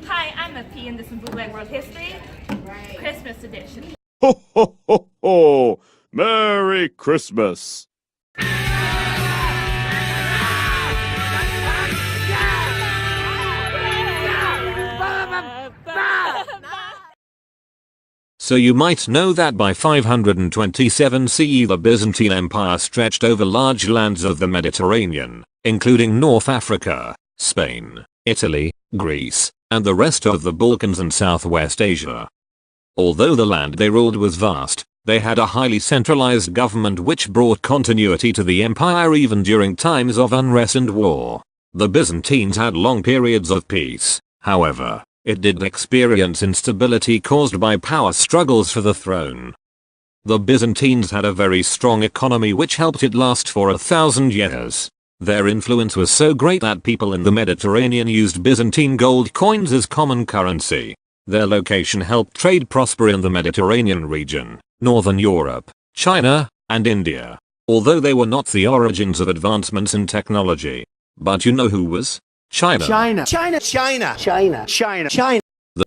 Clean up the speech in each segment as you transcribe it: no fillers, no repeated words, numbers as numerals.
Hi, I'm a P and this is Bootleg World History, Christmas edition. Ho, ho, ho, ho! Merry Christmas! So you might know that by 527 CE the Byzantine Empire stretched over large lands of the Mediterranean, including North Africa, Spain, Italy, Greece, and the rest of the Balkans and Southwest Asia. Although the land they ruled was vast, they had a highly centralized government which brought continuity to the empire even during times of unrest and war. The Byzantines had long periods of peace, however. It did experience instability caused by power struggles for the throne. The Byzantines had a very strong economy which helped it last for 1,000 years. Their influence was so great that people in the Mediterranean used Byzantine gold coins as common currency. Their location helped trade prosper in the Mediterranean region, Northern Europe, China, and India. Although they were not the origins of advancements in technology. But you know who was? China. The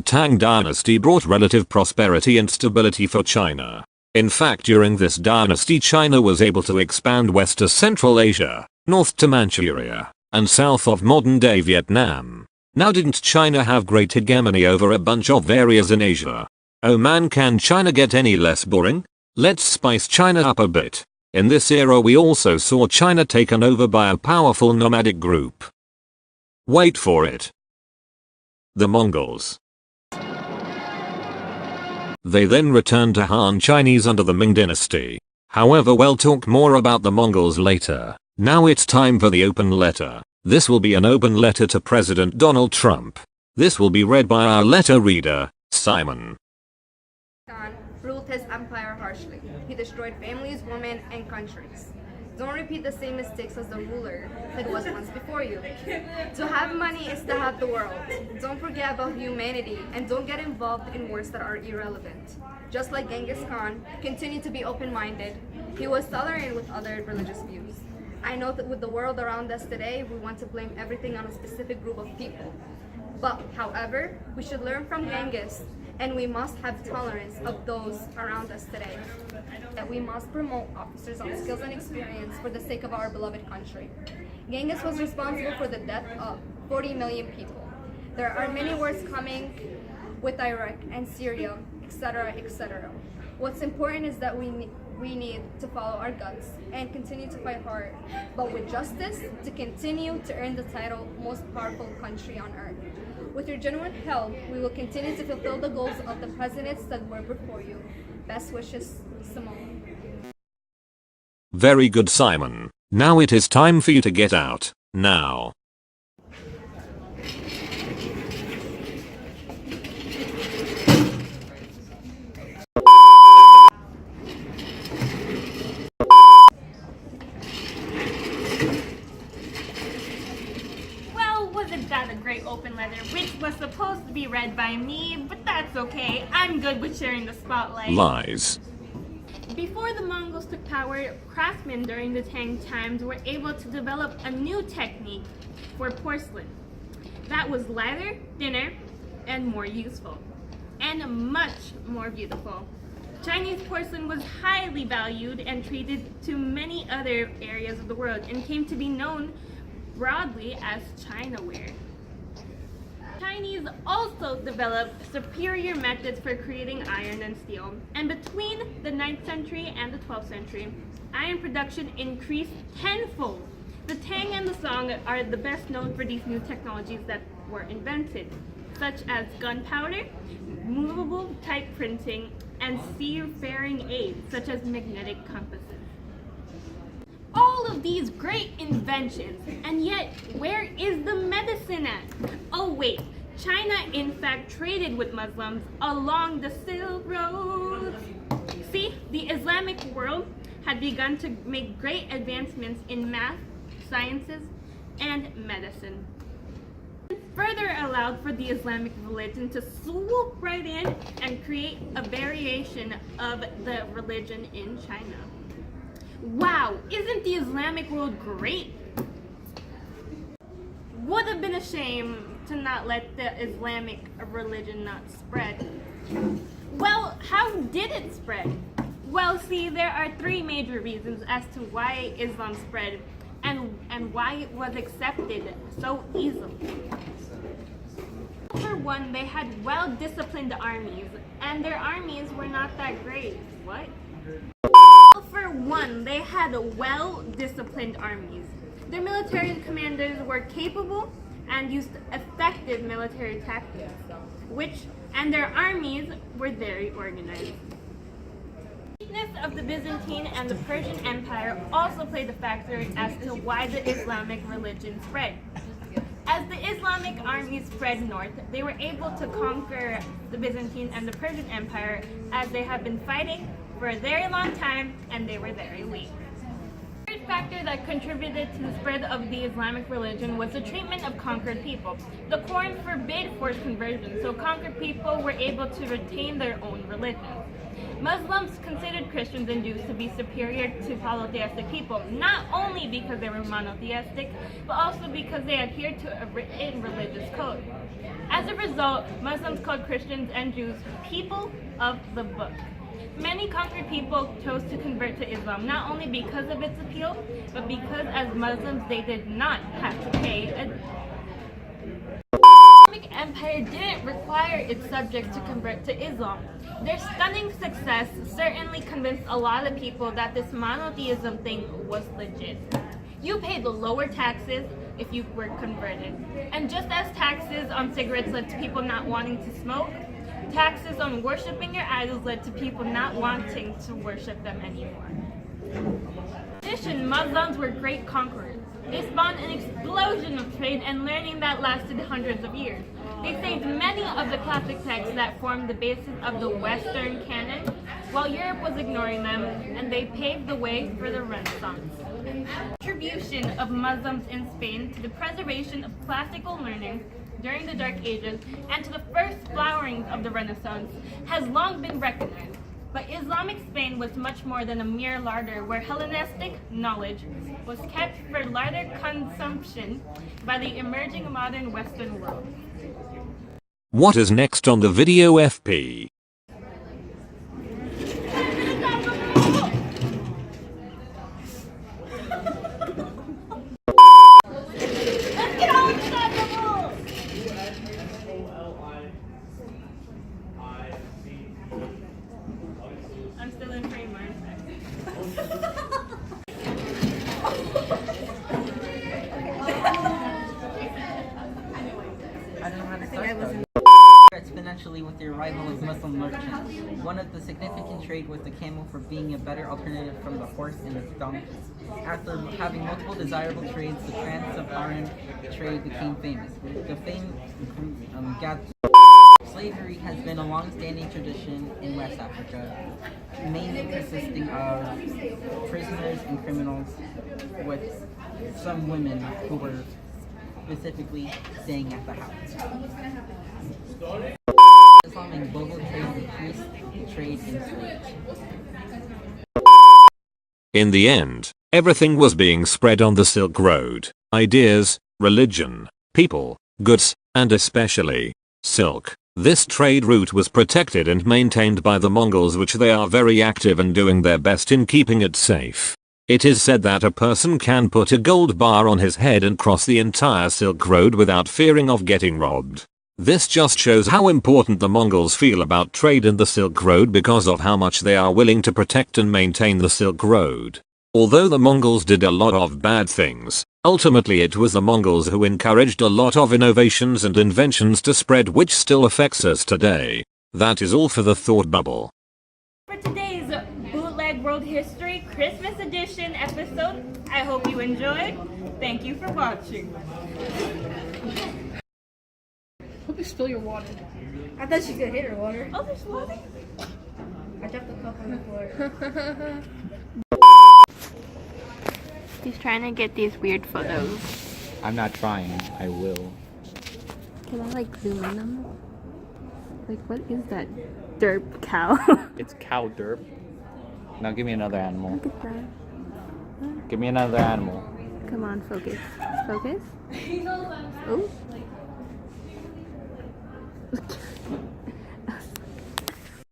Tang dynasty brought relative prosperity and stability for China. In fact, during this dynasty China was able to expand west to Central Asia, north to Manchuria, and south of modern-day Vietnam. Now didn't China have great hegemony over a bunch of areas in Asia? Oh man, can China get any less boring? Let's spice China up a bit. In this era we also saw China taken over by a powerful nomadic group. Wait for it. The Mongols. They then returned to Han Chinese under the Ming dynasty. However, we'll talk more about the Mongols later. Now it's time for the open letter. This will be an open letter to President Donald Trump. This will be read by our letter reader, Simon. Khan ruled his empire harshly. He destroyed families, women, and countries. Don't repeat the same mistakes as the ruler that was once before you. To have money is to have the world. Don't forget about humanity and don't get involved in wars that are irrelevant. Just like Genghis Khan, continue to be open-minded. He was tolerant with other religious views. I know that with the world around us today, we want to blame everything on a specific group of people. But, however, we should learn from Genghis and we must have tolerance of those around us today. That we must promote officers on skills and experience for the sake of our beloved country. Genghis was responsible for the death of 40 million people. There are many wars coming with Iraq and Syria, etc., etc. What's important is that we need to follow our guts and continue to fight hard, but with justice to continue to earn the title most powerful country on earth. With your genuine help, we will continue to fulfill the goals of the presidents that were before you. Best wishes, Simone. Very good, Simon. Now it is time for you to get out. Now. Wasn't that a great open letter, which was supposed to be read by me, but that's okay. I'm good with sharing the spotlight. Lies. Before the Mongols took power, craftsmen during the Tang times were able to develop a new technique for porcelain that was lighter, thinner, and more useful, and much more beautiful. Chinese porcelain was highly valued and treated to many other areas of the world and came to be known broadly as Chinaware. Chinese also developed superior methods for creating iron and steel, and between the 9th century and the 12th century, iron production increased tenfold. The Tang and the Song are the best known for these new technologies that were invented, such as gunpowder, movable type printing, and seafaring aids, such as magnetic compasses. All of these great inventions, and yet where is the medicine at? Oh wait, China in fact traded with Muslims along the Silk Road. See, the Islamic world had begun to make great advancements in math, sciences, and medicine. Further allowed for the Islamic religion to swoop right in and create a variation of the religion in China. Wow, isn't the Islamic world great? Would have been a shame to not let the Islamic religion not spread. Well, how did it spread? Well, see, there are three major reasons as to why Islam spread and why it was accepted so easily. For one, they had well-disciplined armies, and their armies were not that great. What? For one, they had well-disciplined armies. Their military commanders were capable and used effective military tactics, and their armies were very organized. The weakness of the Byzantine and the Persian Empire also played a factor as to why the Islamic religion spread. As the Islamic armies spread north, they were able to conquer the Byzantine and the Persian Empire as they have been fighting for a very long time and they were very weak. The third factor that contributed to the spread of the Islamic religion was the treatment of conquered people. The Quran forbade forced conversion, so conquered people were able to retain their own religion. Muslims considered Christians and Jews to be superior to polytheistic people, not only because they were monotheistic, but also because they adhered to a written religious code. As a result, Muslims called Christians and Jews people of the book. Many conquered people chose to convert to Islam, not only because of its appeal, but because as Muslims they did not have to pay a Empire didn't require its subjects to convert to Islam. Their stunning success certainly convinced a lot of people that this monotheism thing was legit. You paid the lower taxes if you were converted. And just as taxes on cigarettes led to people not wanting to smoke, taxes on worshiping your idols led to people not wanting to worship them anymore. In addition, Muslims were great conquerors. They spawned an explosion of trade and learning that lasted hundreds of years. They saved many of the classic texts that formed the basis of the Western canon, while Europe was ignoring them, and they paved the way for the Renaissance. The contribution of Muslims in Spain to the preservation of classical learning during the Dark Ages and to the first flowerings of the Renaissance has long been recognized. But Islamic Spain was much more than a mere larder where Hellenistic knowledge was kept for larder consumption by the emerging modern Western world. What is next on the video FP? Let's get on with that. I'm still in frame, I don't know how to start though. Exponentially with the arrival of Muslim merchants. One of the significant trade was the camel for being a better alternative from the horse and the donkey. After having multiple desirable trades, the trans-Saharan trade became famous. The fame gathered. Slavery has been a long-standing tradition in West Africa, mainly consisting of prisoners and criminals, with some women who were specifically staying at the house. Islam and global trade increased trade in slaves. In the end, everything was being spread on the Silk Road. Ideas, religion, people, goods, and especially silk. This trade route was protected and maintained by the Mongols, which they are very active and doing their best in keeping it safe. It is said that a person can put a gold bar on his head and cross the entire Silk Road without fearing of getting robbed. This just shows how important the Mongols feel about trade in the Silk Road because of how much they are willing to protect and maintain the Silk Road. Although the Mongols did a lot of bad things, ultimately it was the Mongols who encouraged a lot of innovations and inventions to spread, which still affects us today. That is all for the Thought Bubble. For today's Bootleg World History Christmas Edition episode, I hope you enjoyed. Thank you for watching. Hope you spill your water. I thought she could hit her water. Oh, there's water? I dropped the cup on the floor. He's trying to get these weird photos. I'm not trying. I will. Can I like zoom in on them? Like, what is that? Derp cow. It's cow derp. Now give me another animal. Look at that. Give me another animal. Come on, focus. Focus. Oh.